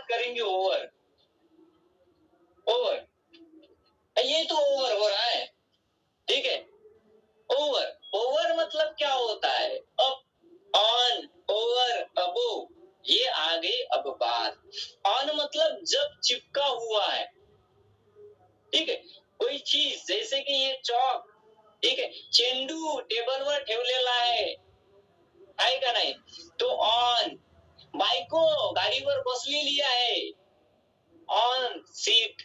करेंगे over. Over, ये तो ओवर हो रहा है, ठीक है। ओवर, ओवर मतलब क्या होता है? अप, ऑन, ओवर, अबोव, ये आ गई अब बात। ऑन मतलब जब चिपका हुआ है, ठीक है। कोई चीज जैसे कि ये चौक, ठीक है, चेंडू टेबलवर ठेवलेला आहे का नाही? तो ऑन, बायको गाडीवर बसलेली आहे, ऑन सीट,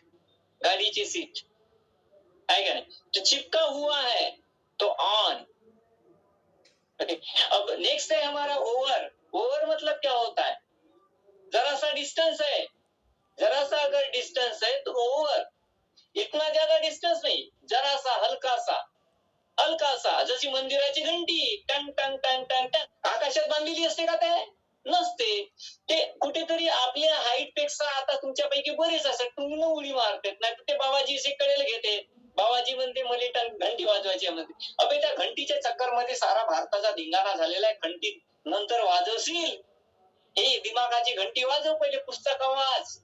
गाडीची सीट, है का नहीं? तो चिपका हुआ है तो ऑन। अब नेक्स्ट है हमारा ओवर। ओवर मतलब क्या होता है? जरा सा डिस्टेंस है, जरा सा अगर डिस्टेंस है तो ओवर। इतना ज्यादा डिस्टेंस नाही, जरा सा, हलका सा, हलका सा, जशी मंदिराची घंटी टंग टंग टंग टंग टंग आकाशात बांधलेली असते का? ते नसते, ते कुठेतरी आपल्या हाईट पेक्षा आता तुमच्यापैकी बरेच असतात टुंगन उडी मारतात, नाही ते बाबाजी असे कडेला घेते, बाबाजी म्हणते मला घंटी वाजवायची म्हणते. अबे त्या घंटीच्या चक्कर मध्ये सारा भारताचा धिंगाणा झालेला आहे. घंटी नंतर वाजवशील, हे दिमागाची घंटी वाजव, पहिले पुस्तक वाच.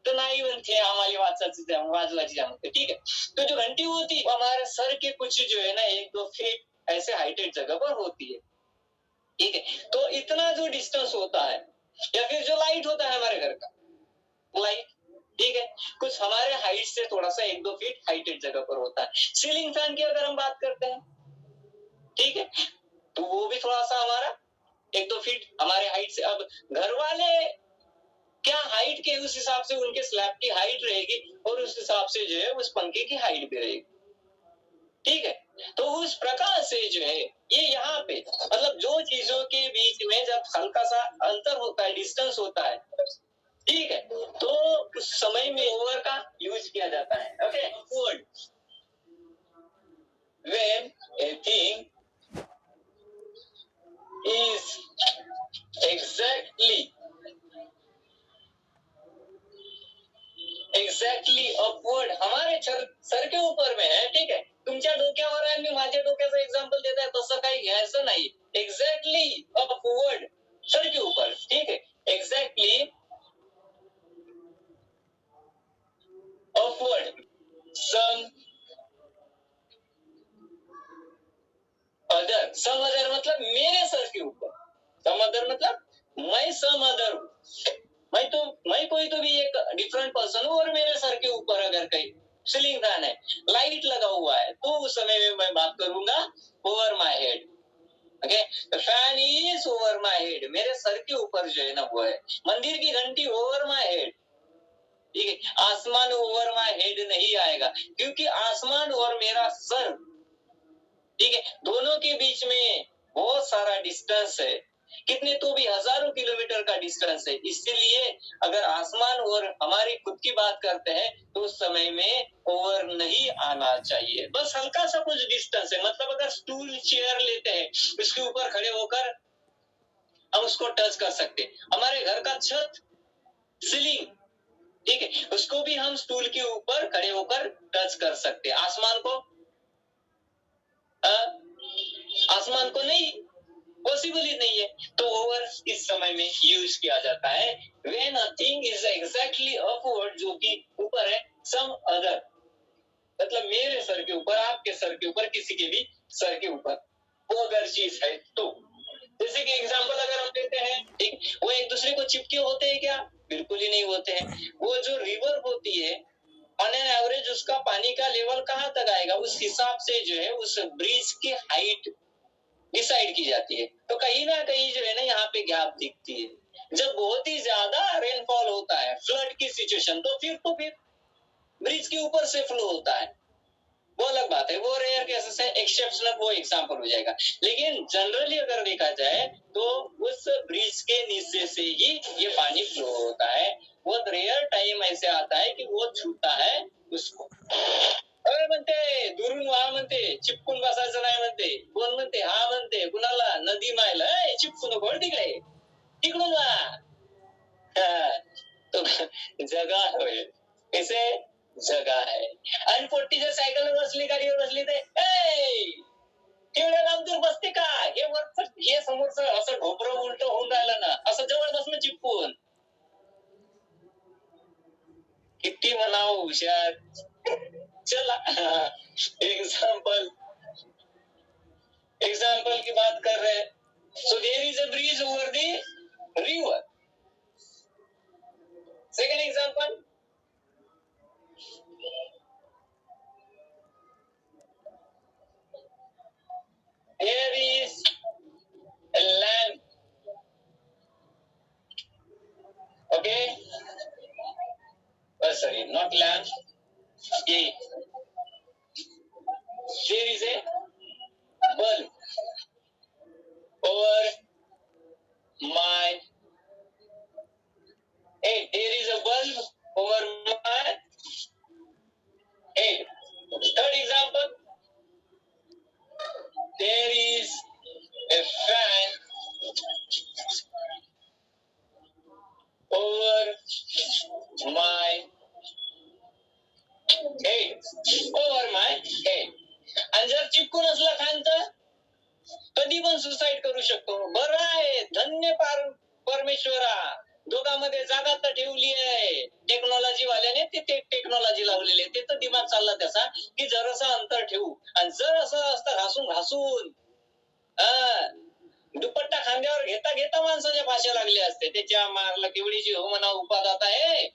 तो नहीं बनते हमारी वाजवाची जमते, ठीक है। तो जो घंटी होती वो हमारे सर के कुछ जो है ना 1-2 फीट ऐसे हाइटेड जगह पर होती है, ठीक है। तो इतना जो डिस्टेंस होता है, या फिर जो लाइट होता है हमारे घर का लाइट, ठीक है, कुछ हमारे हाइट से थोड़ा सा 1-2 फीट हाइटेड जगह पर होता है। सीलिंग फैन की अगर हम बात करते हैं, ठीक है, तो वो भी थोड़ा सा हमारा 1-2 फीट हमारे हाइट से। अब घर वाले क्या हाइट के उस हिसाब से उनके स्लैब की हाइट रहेगी और उस हिसाब से जो है उस पंखे की हाइट भी रहेगी, ठीक है। तो उस प्रकार से जो है ये यहाँ पे मतलब जो चीजों के बीच में जब हल्का सा अंतर होता है, डिस्टेंस होता है, ठीक है, तो उस समय में ओवर का यूज किया जाता है। Okay, upward, when a thing is exactly upward, हमारे सर के ऊपर में है, ठीक है। तुमच्या डोक्यावर आहे, मी माझ्या डोक्याचं एक्झाम्पल देत आहे, तसं काही घ्यायचं नाही. एक्झॅक्टली अपवर्ड, सर के ऊपर, ठीक है, एक्झॅक्टली अपवर्ड, सम अदर मतलब मेरे सर के ऊपर, सम अदर मतलब मैं सम अदर हूं, मैं कोई तो भी एक डिफरेंट पर्सन हूं और मेरे सर के ऊपर अगर कहीं सीलिंग फैन है, लाइट लगा हुआ है, तो उस समय में मैं बात करूंगा over my head. Okay, fan is over my head, मेरे सर के ऊपर जो है ना वो है। मंदिर की घंटी ओवर माई हेड, ठीक है। आसमान ओवर माई हेड नहीं आएगा क्योंकि आसमान और मेरा सर, ठीक है, दोनों के बीच में बहुत सारा डिस्टेंस है, कितने तो भी हजारों किलोमीटर का डिस्टेंस है। इसलिए अगर आसमान और हमारी खुद की बात करते हैं तो उस समय में ओवर नहीं आना चाहिए, बस हल्का सा कुछ डिस्टेंस है। मतलब अगर स्टूल चेयर लेते हैं, उसके ऊपर खड़े होकर हम उसको टच कर सकते। हमारे घर का छत, सीलिंग, ठीक है, उसको भी हम स्टूल के ऊपर खड़े होकर टच कर सकते। आसमान को आसमान को नहीं, पॉसिबल ही नहीं है। तो ओवर इस समय में यूज किया जाता है when a thing is exactly upward, जो कि ऊपर है, सम अदर मतलब मेरे सर के ऊपर, आपके सर के ऊपर, किसी के भी सर के ऊपर वो अगर चीज है तो। जैसे कि एग्जांपल अगर हम लेते हैं, ठीक, वो एक दूसरे को चिपके होते हैं क्या? बिल्कुल ही नहीं होते हैं। वो जो रिवर होती है, ऑन एन एवरेज उसका पानी का लेवल कहां तक आएगा, उस हिसाब से जो है उस ब्रिज की हाइट डिसाइड की जाती है। तो कहीं ना कहीं जो है ना यहाँ पे गैप दिखती है। जब बहुत ही ज्यादा रेनफॉल होता है, फ्लड की सिचुएशन, तो फिर ब्रिज के ऊपर से फ्लो होता है, वो अलग बात है, वो रेयर केसेस है, एक्सेप्शनल वो एग्जांपल हो जाएगा। लेकिन जनरली अगर देखा जाए तो उस ब्रिज के नीचे से ही ये पानी फ्लो होता है। बहुत रेयर टाइम ऐसे आता है कि वो छूता है उसको। अरे म्हणते दुरून व्हा, म्हणते चिपकून बसायचं नाही, म्हणते कोण म्हणते, हा म्हणते कुणाला, नदी मायला चिपकू नको तिकडे, तिकडून व्हा। तो जगा होय, कैसे जगा है। आणि पोट्टी जर सायकल बसली, गाडीवर बसली ते एवढ्या लांब दूर बसते का, हे वरच हे समोरच असं ढोबरं उलट होऊन राहिलं ना, असं जवळ बसणं चिपकून, मनाओ होशियार। चला एग्जाम्पल की बात कर रहे हैं। So there is a bridge over the river. Second example, there is a lamp. Okay, sorry, not lamp. There is a bulb over my head. There is a bulb over my head. Third example, there is a fan over my head. Over my head. आणि जर चिपकून असला fan तर कधी पण suicide करू शकतो. बरं आहे, धन्य परमेश्वरा, दोघांमध्ये जागा तर ठेवली आहे टेक्नॉलॉजी वाल्याने. ते टेक्नॉलॉजी लावलेली आहे. ते तर दिमाग चालला त्याचा की जरासा अंतर ठेवू. आणि जर असं असतं घासून दुपट्टा खांद्यावर घेता घेता माणसाच्या भाषा लागले असते. त्याच्या मारला केवढीची हो म्हणा उपादात आहे.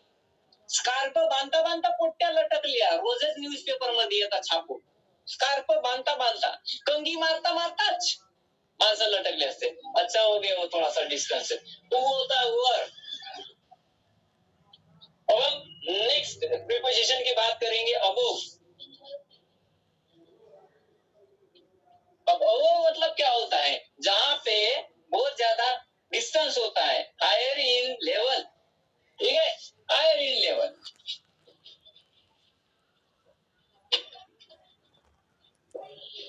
स्कार्प बांधता बांधता पोट्ट्या लटकल्या. रोजच न्यूजपेपर मध्ये येतात छापून. स्कार्प बांधता बांधता, कंगी मारता मारताच माणसं लटकले असते. अच्छा हो गया वो थोड़ा सा डिस्टेंस. वो होता है ओवर. अब हम नेक्स्ट प्रीपोजिशन की बात करेंगे, अबोव. अब अबोव मतलब क्या होता है? जहां पे बहुत ज्यादा डिस्टेंस होता है, हायर इन लेवल. ठीक है, higher in level.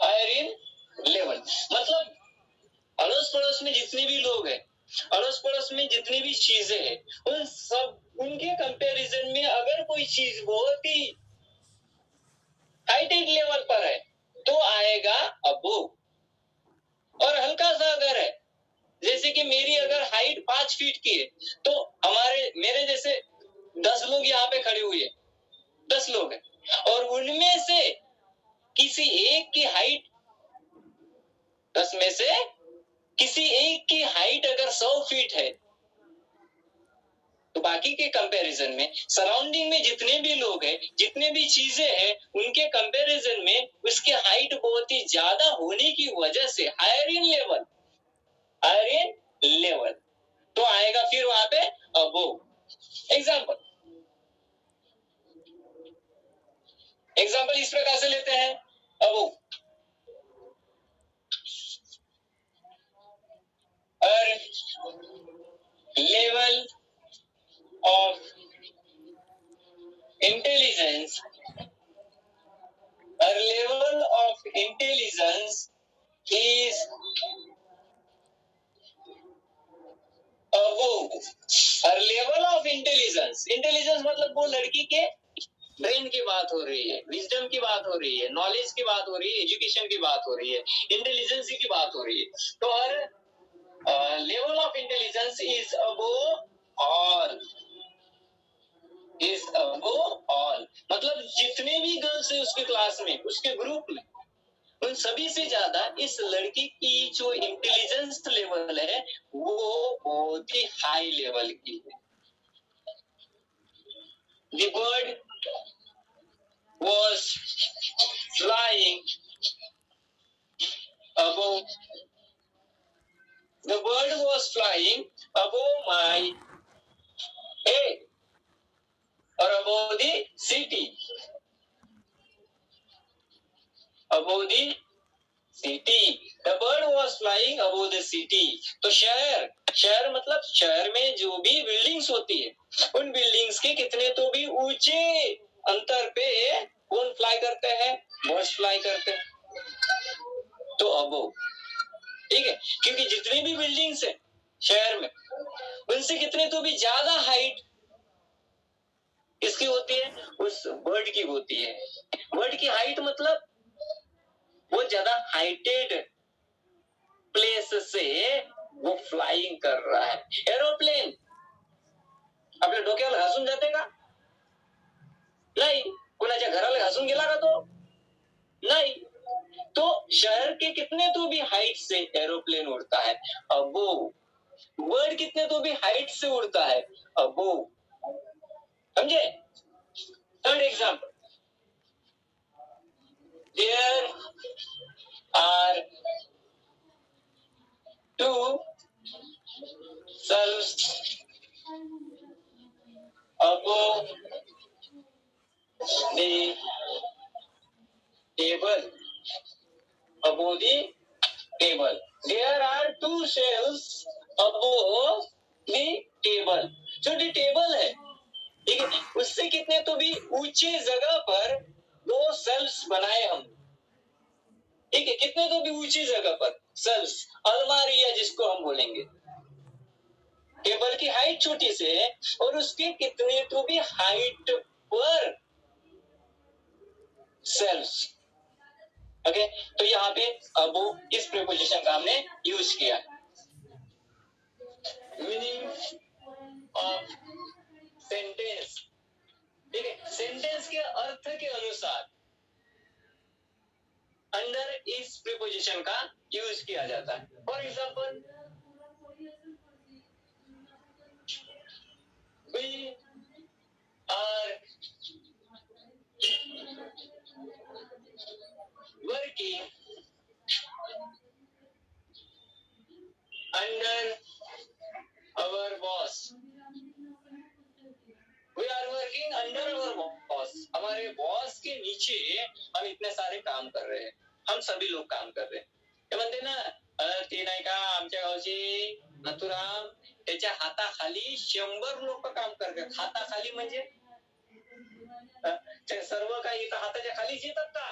Higher in level मतलब अड़ोस पड़ोस में जितने भी लोग हैं, अड़ोस पड़ोस में जितनी भी चीजें हैं, उन सब उनके कंपैरिजन में अगर कोई चीज बहुत ही हाईटेक लेवल पर है तो आएगा अबोव. और हल्का सा अगर है, जैसे कि मेरी अगर हाइट 5 फीट की है तो मेरे जैसे 10 लोग यहाँ पे खड़े हुए, 10 लोग हैं, और उनमें से किसी एक की हाइट 10 में से किसी एक की हाइट अगर 100 फीट है तो बाकी के कंपैरिजन में सराउंडिंग में जितने भी लोग हैं, जितने भी चीजें हैं, उनके कंपैरिजन में उसकी हाइट बहुत ही ज्यादा होने की वजह से हायर इन लेवल तो आएगा फिर वहां पे अबोव. एग्जाम्पल इस प्रकार से लेते हैं. Above, level of intelligence, her level of intelligence is above. her level of intelligence मतलब वो लड़की के ब्रेन की बात हो रही है, विजडम की बात हो रही है, नॉलेज की बात हो रही है, एजुकेशन की बात हो रही है, इंटेलिजेंस की बात हो रही है. तो हर level of intelligence is above all. Is above all मतलब जितने भी गर्ल्स है उसके क्लास में, उसके ग्रुप में, उन सभी से ज्यादा इस लड़की की जो इंटेलिजेंस लेवल है वो बहुत ही हाई लेवल की है. The bird was flying above. The bird was flying above my head or above the city. Above the city. The bird was flying above the city. तो शहर मतलब शहर में जो भी बिल्डिंग्स होती है, उन बिल्डिंग्स के कितने तो भी ऊंचे अंतर पे कौन फ्लाई करते हैं? बर्ड्स फ्लाई करते हैं. तो अबोव, ठीक है, क्योंकि जितनी भी बिल्डिंग्स है शहर में, उनसे कितने तो भी ज्यादा हाइट किसकी होती है? उस बर्ड की होती है. बर्ड की हाइट मतलब वो ज्यादा हाइटेड प्लेस से वो फ्लाइंग कर रहा है. एरोप्लेन आपल्या डोक्याला घासून जाते का? वाचून गेला का तो? नाही. तो शहर के कितने तो भी हाइट से एरोप्लेन उड़ता है, अबोव. बर्ड कितने तो भी हाइट से उड़ता है, अबोव. समझे? Third example, there are two shelves above the table. Above the table. There are two shelves above the table. जो दी टेबल है, ठीक है, उससे कितने तो भी ऊंचे जगह पर दो सेल्स बनाए हम. ठीक है, कितने तो भी ऊंची जगह पर सेल्स, अलमारी है जिसको हम बोलेंगे. टेबल की हाइट छोटी से है और उसके कितने तो भी हाइट पर सेल्स. ओके, तो यहाँ पे अब वो इस प्रीपोजिशन का हमने यूज किया. Meaning of sentence. ठीक है, सेंटेंस के अर्थ के अनुसार अंडर इस प्रीपोजिशन का यूज किया जाता है. For example, we are working under our boss. We are working under our boss. हमारे बॉस के नीचे हम इतने सारे काम कर रहे हैं. हम सभी लोग काम कर रहे हैं. ते म्हणते ना, ते नाही का आमच्या गावचे नथुराम, त्याच्या हाताखाली 100 लोक काम करतात. हाताखाली म्हणजे ते सर्व काही हाताच्या खालीच येतात का?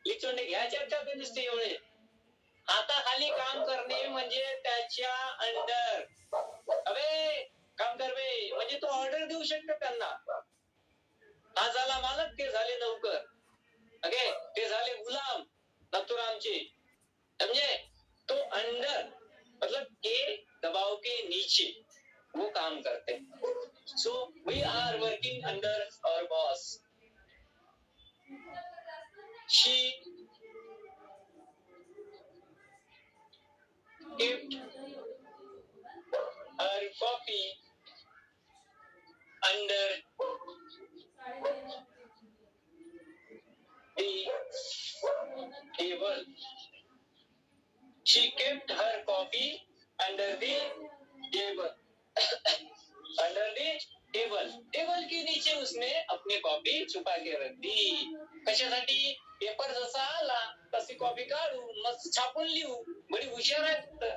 लिचोंडे घ्यायचे का ते नुसते एवढे? हाताखाली काम करणे म्हणजे त्याच्या अंडर. अबे काम कर बे, म्हणजे तो ऑर्डर देऊ शकतो त्यांना. हा झाला मालक, ते झाले नौकर. ओके, ते झाले गुलाम नथुरामचे. समझे? तो अंडर मतलब के दबाव के नीचे वो काम करते. So we are working under our boss. She kept her coffee under the table. She kept her coffee under the table. under the table. Table के नीचे उसने अपनी कॉफी छुपा के रख दी. कशासाठी? पेपर जसा आला तशी कॉफी काढू, मस्त छापून लिहू. बडी हुशार आहे.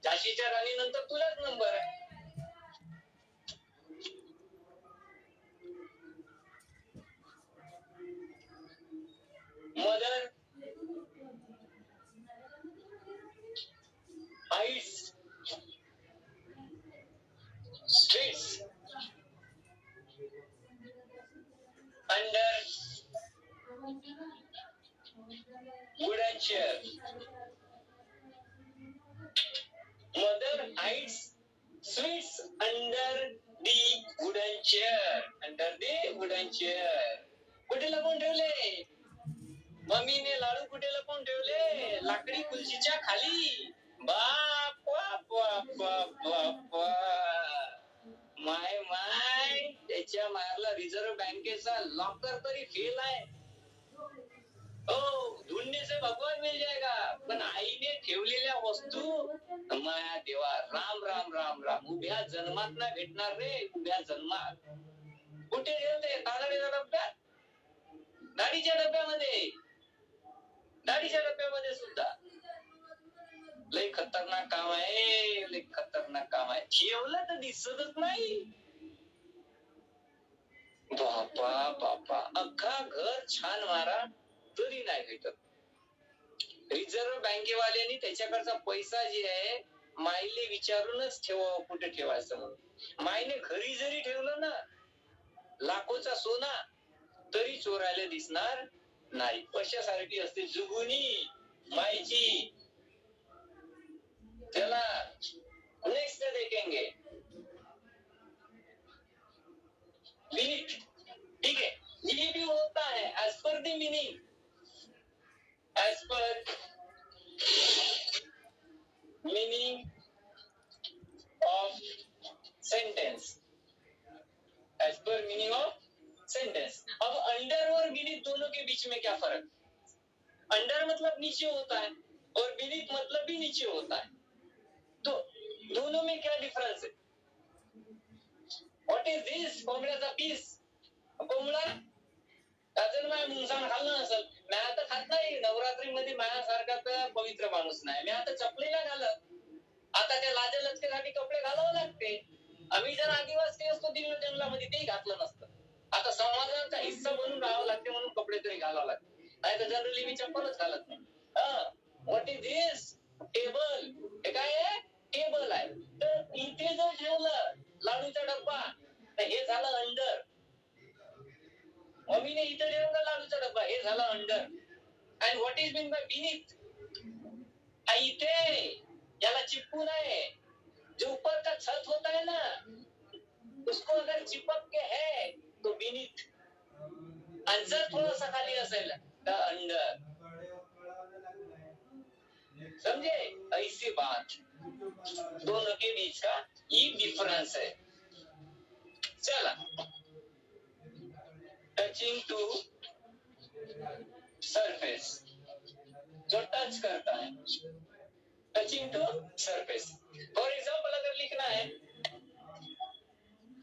झाशीच्या राणी नंतर तुलाच नंबर आहे. Mother hides streets under wooden chair. Mother hides sweets under the wooden chair. Under the wooden chair. कुठे लपवून ठेवले? मम्मीने लाडू कुठे लपवून ठेवले? लाकडी खुर्चीच्या खाली. बाप बाप बाप बाप बाप. माय त्याच्या मारला रिझर्व्ह बँकेचा लॉकर तरी फेल आहे. हो, ढूंढने से भगवान मिल जाएगा. पण आईने ठेवलेल्या वस्तू माया देवा, राम राम राम राम. उभ्या जन्मात ना भेटणार रे, उभ्या जन्मात. कुठे ठेवते? तांदळीच्या डब्यात, दाढीच्या डब्यामध्ये, दाढीच्या डब्यामध्ये सुद्धा. लय खतरनाक काम आहे, लय खतरनाक काम आहे. ठेवलं तर दिसतच नाही. बापा बापा, अख्खा घर छान मारा तरी नाही भेटत. रिझर्व्ह बँकेवाल्यांनी त्याच्याकडचा पैसा जे आहे माईले विचारूनच ठेवावं कुठे ठेवायचं म्हणून. माईने घरी जरी ठेवलं ना लाखोचा सोना तरी चोरायला दिसणार नाही. कशासारखी असते जुगुनी माईची. चला नेक्स्ट देखेंगे. बीट है as per the meaning, as per meaning of sentence, as per meaning of sentence. अब अंडर और बीनीथ दोनों के बीच में क्या फर्क? अंडर मतलब नीचे होता है और बीनीथ मतलब भी नीचे होता है, तो दोनों में क्या डिफरेंस है? What is this? कोंबड्याचा पीस, कोंबडा अजून माझ्या मुंगसाण खाल्लं नसेल, मी आता खात नाही, नवरात्रीमध्ये माझ्यासारखा तर पवित्र माणूस नाही, मी आता चपलीला घालत, आता त्या लाजा लचकेसाठी कपडे घालावे लागते. आम्ही जर आदिवासी असतो दिल्ली जंगलामध्ये तेही घातलं नसतं, आता समाजाचा हिस्सा बनून राहावं लागते म्हणून कपडे तरी घालावं लागते, नाही तर जनरली मी चप्पलच घालत नाही. What is this? टेबल. हे काय आहे? टेबल आहे. तर इथे जर ठेवलं लाडूचा डब्बा तर हे झालं अंडर, मम्मीने इथे ठेवलं लाडूचा डब्बा, हे झालं under. And what is mean by beneath? इथे याला चिपकू नये, जो ऊपर का छत होता है ना उसको अगर चिपक के है तो बीनीथ, और जर थोड़ा सा खाली असेल तो अंडर. समझे? ऐसी बात, दोनों के बीच का ये डिफरेंस है. चला, टचिंग टू सरफेस, जो टच करता है, touching to surface. For example अगर लिखना है,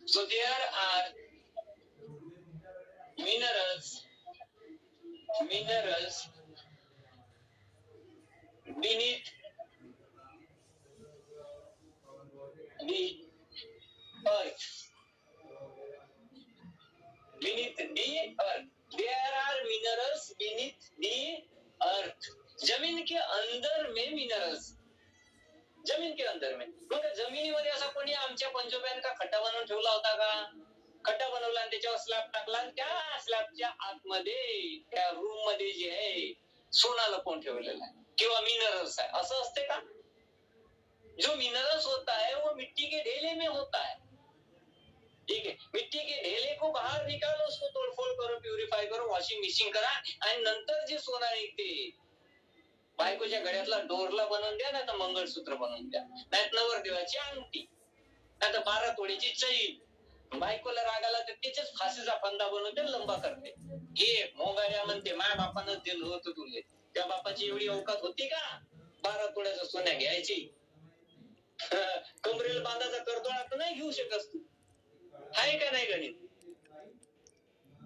so there are minerals beneath the earth, beneath the earth, there are minerals beneath the earth. जमीन के अंदर में मिनरल्स, जमीन के अंदर में. मग जमिनीमध्ये असा कोणी आमच्या पंजोब्यांचा खड्डा बनवून ठेवला होता का? खड्डा बनवला आणि त्याच्यावर स्लॅब टाकला आणि त्या स्लॅबच्या आतमध्ये त्या रूम मध्ये जे आहे सोना लपवून ठेवलेला आहे किंवा मिनरल्स आहे, असं असते का? जो मिनरल्स होता है वो मिट्टी के ढेले में होता है, ठीक है. मिट्टी के ढेले को बाहर निकालो, उसको तोड़फोड़ करो, प्यूरिफाई करो, वॉशिंग मशीन करा आणि नंतर जे सोना निघते, बायकोच्या गळ्यातला डोरला बनवून द्या, नाही तर मंगळसूत्र बनवून द्या, नाहीत नवरदेवाची अंगठी, नाही तर 12 तोळ्याची चैन. बायकोला रागाला तर त्याच्याच फाशीचा फंदा बनवते, लंबा करते. हे मोंगाड्या म्हणते माय बापानं दिलं होतं तुले, त्या बापाची एवढी अवकात होती का 12 तोळ्याचं सोन्या घ्यायची? कमरेला बांधाचा करदोळा तर नाही घेऊ शकत तू, आहे का नाही गणित?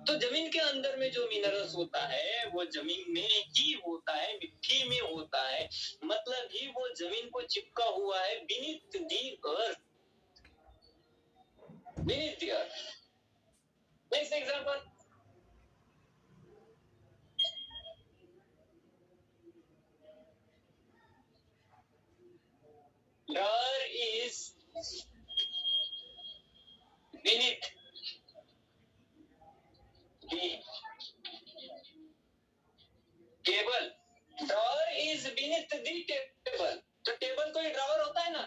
तो जमीन के अंदर में जो मिनरल्स होता है वो जमीन में ही होता है, मिट्टी में होता है, मतलब ही वो जमीन को चिपका हुआ है beneath the earth, beneath the earth. Next example, drawer is beneath the table, drawer is beneath the table. तो टेबल कोई ड्रॉवर होता है ना,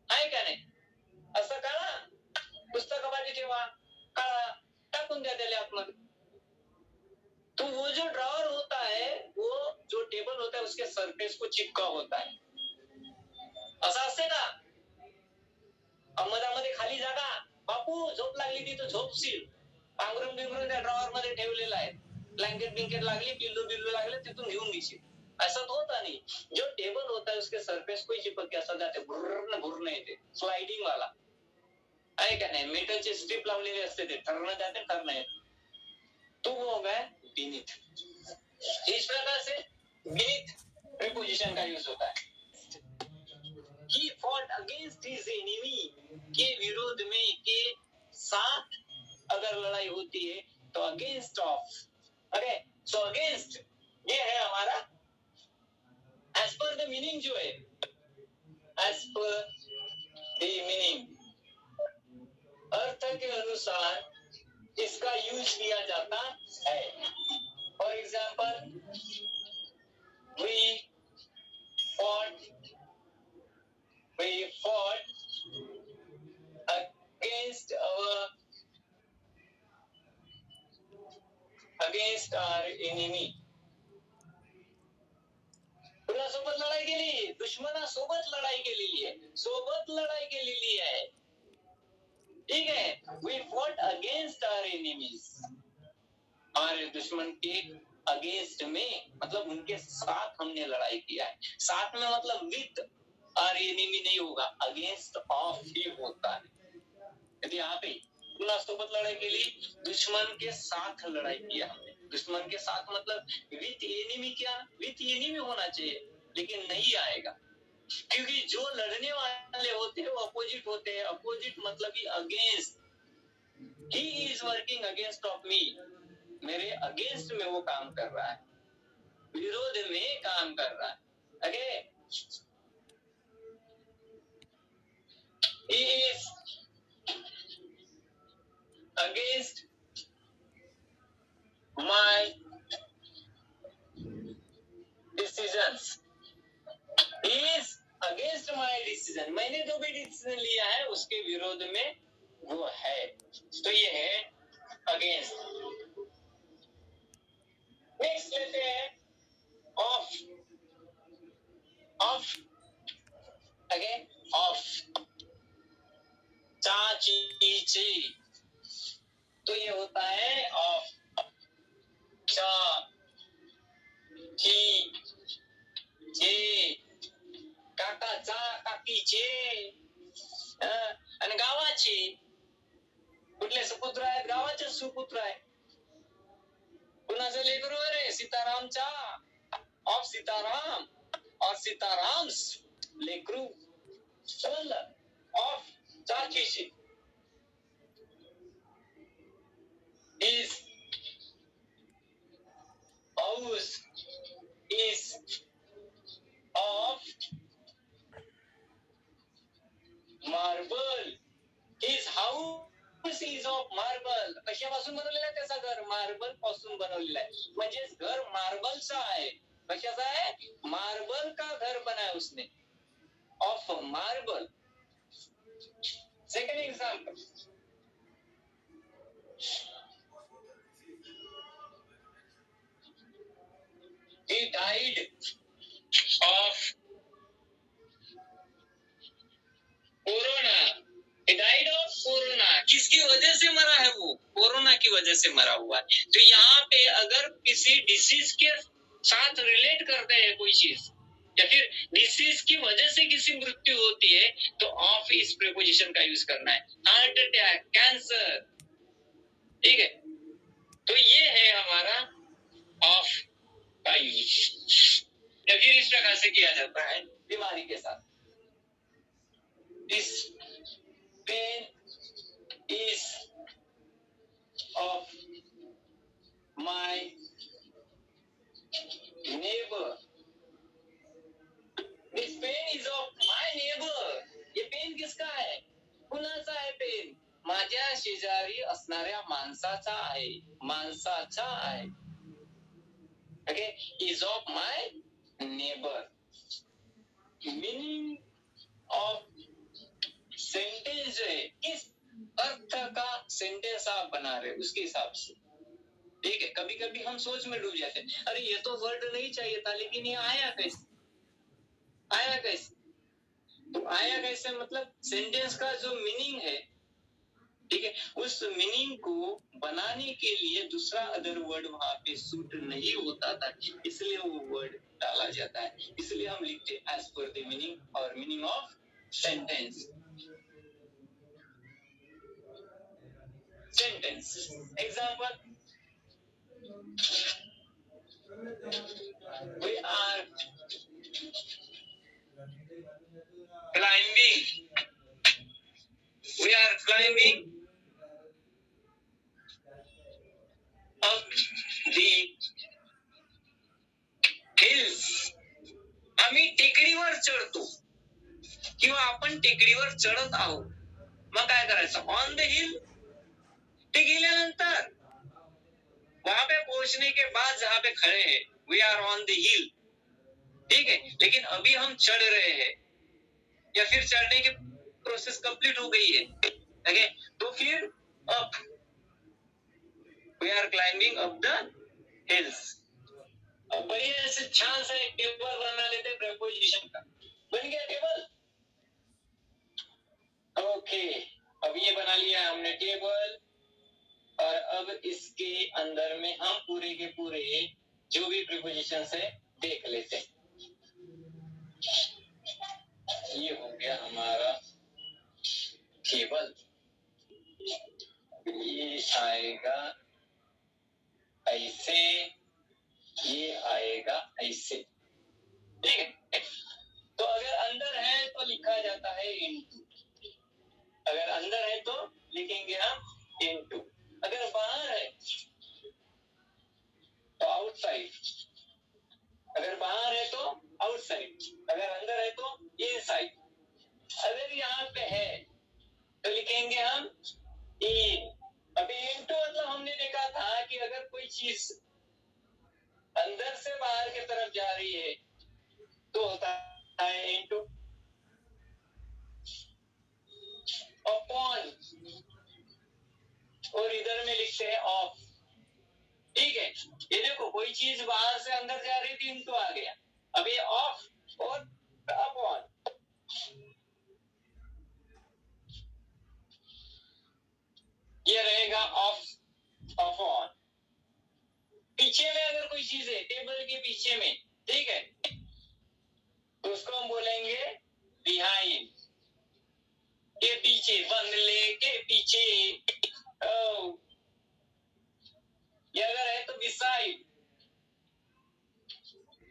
आहे का नाही? असं काढा, पुस्तकामध्ये ठेवा, काढा, टाकून द्या त्याला आतमध्ये. तो वो जो ड्रॉवर होता है वो जो टेबल होता है उसके सरफेस को चिपका होता है, असं असते का? मधामध्ये खाली जागा, बापू झोप लागली तिथं झोपशील, पांघरून बिंघरून त्या ड्रॉवर मध्ये ठेवलेला आहे, ब्लँकेट बिंकेट लागली, पिल्लू लागले, तिथून घेऊन घेशील, ऐसा तो होता नहीं. जो टेबल होता है उसके सरफेस को चिपक के असं जाते, भुरन येते, स्लाइडिंग वाला, आहे का नाही? मेटलचे स्ट्रिप लावलेले असते, ते ठरणं जाते, ठरणं येते, तो वो होगा बीनीथ. इस प्रकार से बीनीथ प्रीपोजिशन का यूज होता है. He fought against his enemy, के विरोध में, के साथ अगर लड़ाई होती है तो against of. Okay, so against ये है हमारा एज पर द मीनिंग, जो है एज पर द मीनिंग, अर्थ के अनुसार इसका यूज किया जाता है. For example, we fought against our against our enemy. कुणासोबत लढाई केली? दुश्मनासोबत लढाई केलेली आहे, सोबत लढाई केलेली आहे. ठीक है, we fought against our enemies. हमारे दुश्मन के अगेंस्ट में मतलब उनके साथ हमने लड़ाई किया है. साथ में मतलब विद आवर एनिमी नहीं होगा, अगेंस्ट ऑफ ही होता है. यदि यहाँ पे कुणासोबत लड़ाई के लिए दुश्मन के साथ लड़ाई किया हमने. दुश्मन के साथ मतलब विथ एनिमी. क्या विथ एनिमी होना चाहिए, लेकिन नहीं आएगा, क्योंकि जो लड़ने वाले होते हैं वो अपोजिट होते हैं. अपोजिट मतलब ही against. He is working against of me. मेरे अगेंस्ट में वो काम कर रहा है, विरोध में काम कर रहा है. Okay, he is against my decisions. He is against my decision. मैंने जो भी डिसीजन लिया है उसके विरोध में वो है. तो ये है अगेंस्ट. नेक्स्ट लेते हैं ऑफ. Of again of. चा ची ची, तो ये होता है ऑफ. चा ची चे, काकाचा काकीचे आणि गावाचे. कुठले सुपुत्र आहेत? गावाचे सुपुत्र आहे. कुणाचं लेकरू रे? सीतारामचा. ऑफ सीताराम और सीताराम्स लेकरू. समजलं? ऑफ चाचीची. Is house is of marble. His house is of marble. कशापासून बनवलेला आहे त्याचा घर? मार्बल पासून बनवलेला आहे. म्हणजेच घर मार्बलचा आहे. कशाचा आहे? मार्बल का घर बनाया उसने, of marble. Second example, he died of corona. he died of corona. किसकी वजह से मरा है? वो कोरोना की वजह से मरा हुआ है. तो यहाँ पे अगर किसी डिसीज के साथ रिलेट करते हैं कोई चीज, या फिर डिसीज की वजह से किसी मृत्यु होती है, तो ऑफ इस प्रीपोजिशन का यूज करना है. Heart attack, cancer. ठीक है, तो ये है हमारा ऑफ का यूज. या फिर इस प्रकार से किया जाता है बीमारी के साथ. This pen is of my neighbour. This pen is of my neighbour. ये पेन किसका है? कुणाचा आहे पेन? माझ्या शेजारी असणाऱ्या माणसाचा आहे. माणसाचा आहे. Okay, is of my neighbour. Meaning of sentence जो है, किस अर्थ का सेंटेंस आप बना रहे उसके हिसाब से. ठीक है, कभी कभी हम सोच में डूब जाते हैं, अरे ये तो वर्ड नहीं चाहिए था, लेकिन ये आया कैसे? आया कैसे? तो आया कैसे मतलब सेंटेंस का जो मीनिंग है, ठीक है, उस मीनिंग को बनाने के लिए दूसरा अदर वर्ड वहां पे सूट नहीं होता था, इसलिए वो वर्ड डाला जाता है. इसलिए हम लिखते हैं एज पर द मीनिंग और meaning of sentence. Sentence example, we are climbing. We are climbing up the hills. आम्ही टेकडीवर चढतो किंवा आपण टेकडीवर चढत आहोत. मग काय करायचं? ऑन द हिल. ते गेल्यानंतर वहां पे पहुंचने के बाद जहां पे खड़े हैं, we are on the hill. ठीक है, लेकिन अभी हम चढ़ रहे हैं या फिर चढ़ने की प्रोसेस कंप्लीट हो गई है. ओके, तो फिर up. We are climbing up the hills. अब बढ़िया से छान सा एक टेबल बना लेते हैं प्रेपोजिशन का। बन गया टेबल। ओके, अब ये बना लिया हमने टेबल, और अब इसके अंदर में हम पूरे के पूरे जो भी प्रीपोजिशन है देख लेते हैं। ये हो गया हमारा टेबल। ये आएगा ऐसे, ये आएगा ऐसे, ठीक है। तो अगर अंदर है तो लिखा जाता है इनटू, अगर अंदर है तो लिखेंगे हम इनटू, अगर बाहर है तो आउटसाइड, अगर बाहर है तो आउटसाइड, अगर अंदर है तो इनसाइड। अगर यहाँ पे है तो लिखेंगे हम इन। अभी इनटू मतलब हमने देखा था कि अगर कोई चीज अंदर से बाहर की तरफ जा रही है तो होता है इनटू। अपॉन, और इधर में लिखते हैं ऑफ, ठीक है। ये देखो कोई चीज बाहर से अंदर जा रही थी, इनटू आ गया। अब ये ऑफ और अपॉन, ये रहेगा ऑफ अपॉन। पीछे में अगर कोई चीज है टेबल के पीछे में, ठीक है, तो उसको हम बोलेंगे बिहाइंड, के पीछे, बंगले के पीछे। ये अगर है तो बिसाइड,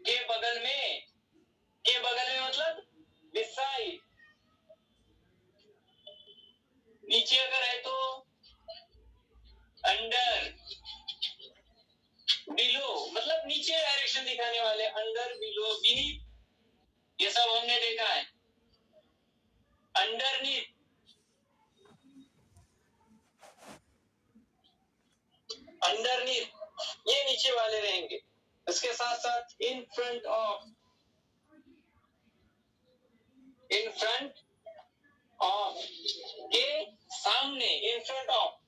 के बगल में, के बगल में मतलब बिसाइड। नीचे अगर है तो अंडर, बिलो मतलब नीचे डायरेक्शन दिखाने वाले, अंडर, बिलो, बीनीथ, ये सब हमने देखा है। अंडरनीथ, अंडरनीथ ये नीचे वाले रहेंगे। उसके साथ साथ in front of, in front of के सामने, इन फ्रंट ऑफ।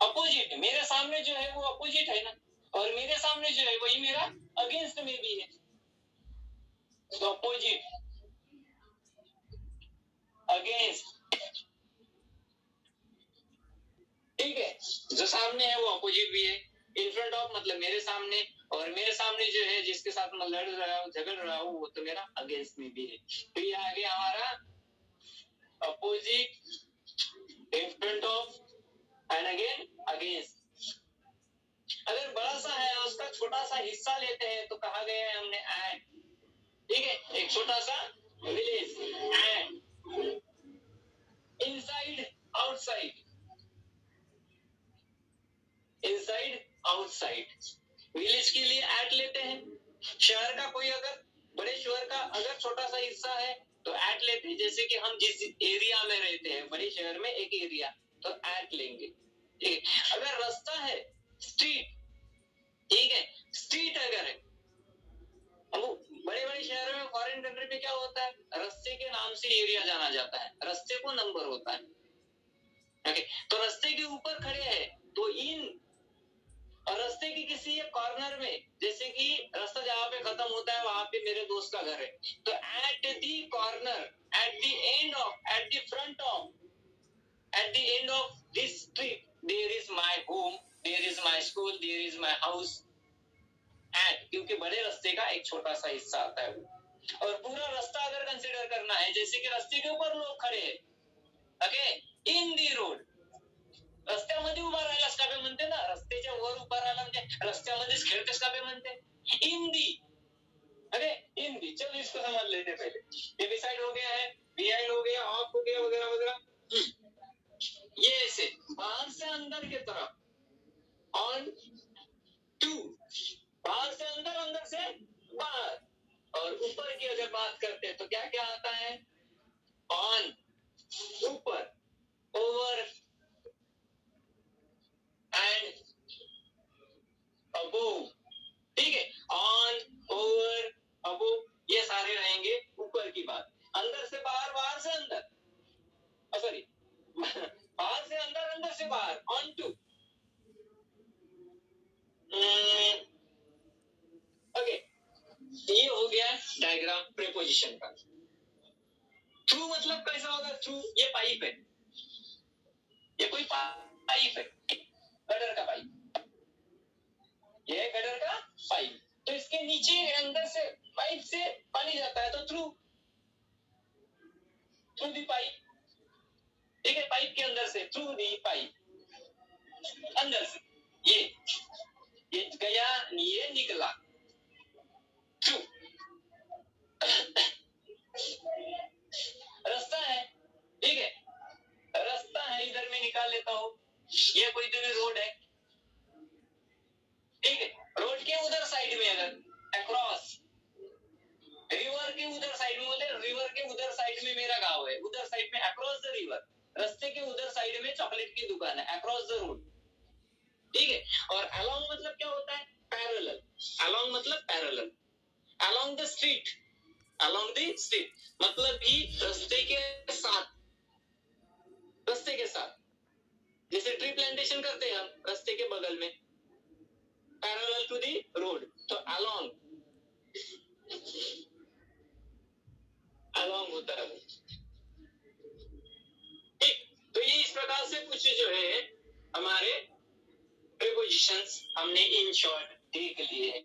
अपोजिट, मेरे सामने जो है वो अपोजिट है ना, और मेरे सामने जो है वही मेरा अगेंस्ट में भी है, तो अपोजिट, अगेंस्ट, ठीक है। जो सामने है वो अपोजिट भी है। इन फ्रंट ऑफ मतलब मेरे सामने, और मेरे सामने जो है जिसके साथ मैं लड़ रहा हूँ, झगड़ रहा हूँ, वो तो मेरा अगेंस्ट में भी है। तो ये आ गया हमारा opposite, in front of and again against. अगर बड़ा सा है और उसका छोटा सा हिस्सा लेते हैं तो कहा गया है हमने एंड, ठीक है, एक छोटा सा village and. Inside outside, inside outside. Village के लिए एट लेते हैं। शहर का कोई अगर, बड़े शहर का अगर छोटा सा हिस्सा है तो एट लेते हैं। जैसे कि हम जिस एरिया में रहते हैं, बड़े शहर में एक एरिया, तो एट लेंगे, ठीक है। अगर रास्ता है स्ट्रीट, ठीक है, स्ट्रीट अगर है, अब बड़े बड़े शहरों में, फॉरेन कंट्री में क्या होता है, रास्ते के नाम से एरिया जाना जाता है, रास्ते को नंबर होता है, ओके। तो रास्ते के ऊपर खड़े हैं तो इन, और रास्ते के किसी एक कॉर्नर में, जैसे कि रास्ता जहां पे खत्म होता है वहां पे मेरे दोस्त का घर है, तो at the corner, at the end of, at the front of, at the end of this street there is my home, there is my school, there is my house. At, क्योंकि बड़े रास्ते का एक छोटा सा हिस्सा आता है वो। और पूरा रास्ता अगर कंसीडर करना है, जैसे कि रास्ते के ऊपर लोग खड़े हैं, ओके, इन दी रोड, रस्त्यामध्ये उभा राहिलास का बे म्हणते ना, रस्त्याच्या वर उभा राहिला म्हणजे रस्त्यामध्येच खेळतेस का बे म्हणते, इन दी, अरे इन दी। चलो इसको समझ लेते पहले। ये बिसाइड हो गया है, बिहाइंड हो गया, ऑफ हो गया, वगैरह वगैरह। ये ऐसे बाहर से अंदर की तरफ, ऑन टू, बाहर से अंदर, अंदर से बाहर। और ऊपर की अगर बात करते हैं तो क्या क्या आता है, ऑन ऊपर, ओवर एंड अबोव, ठीक है। ऑन, ओवर, अबोव, ये सारे रहेंगे ऊपर की बात। अंदर से बाहर, बाहर से अंदर, सॉरी बाहर से अंदर, अंदर से बाहर, ऑन टू, ओके, ये हो गया डायग्राम प्रीपोजिशन का। थ्रू मतलब कैसा होगा? थ्रू, ये पाइप है, ये कोई पाइप है, गटर का पाइप, ये है गटर का पाइप। तो इसके नीचे अंदर से पाइप से पानी जाता है, तो थ्रू दी पाइप, ठीक है, पाइप के अंदर से, थ्रू दी पाइप, अंदर से ये गया, ये निकला, थ्रू। रास्ता है, ठीक है, रास्ता है, इधर में निकाल लेता हूं, ये कोई तो रोड है, ठीक है, रोड के उधर साइड में अगर अक्रॉस, रिवर के उधर साइड में, बोलते रिवर के उधर साइड में मेरा गांव है, उधर साइड में अक्रॉस द रिवर, रास्ते के उधर साइड में चॉकलेट की दुकान है, अक्रॉस द रोड, ठीक है। और अलोंग मतलब क्या होता है? पैरेलल, अलोंग मतलब parallel, along the street, along the street मतलब भी रास्ते के साथ, रास्ते के साथ, जैसे ट्री प्लांटेशन करते हैं हम रास्ते के बगल में, पैरेलल टू दी रोड, तो अलोंग, अलोंग होता है वो, ठीक। तो ये इस प्रकार से कुछ जो है हमारे प्रीपोजिशंस हमने इन शॉर्ट देख लिए हैं।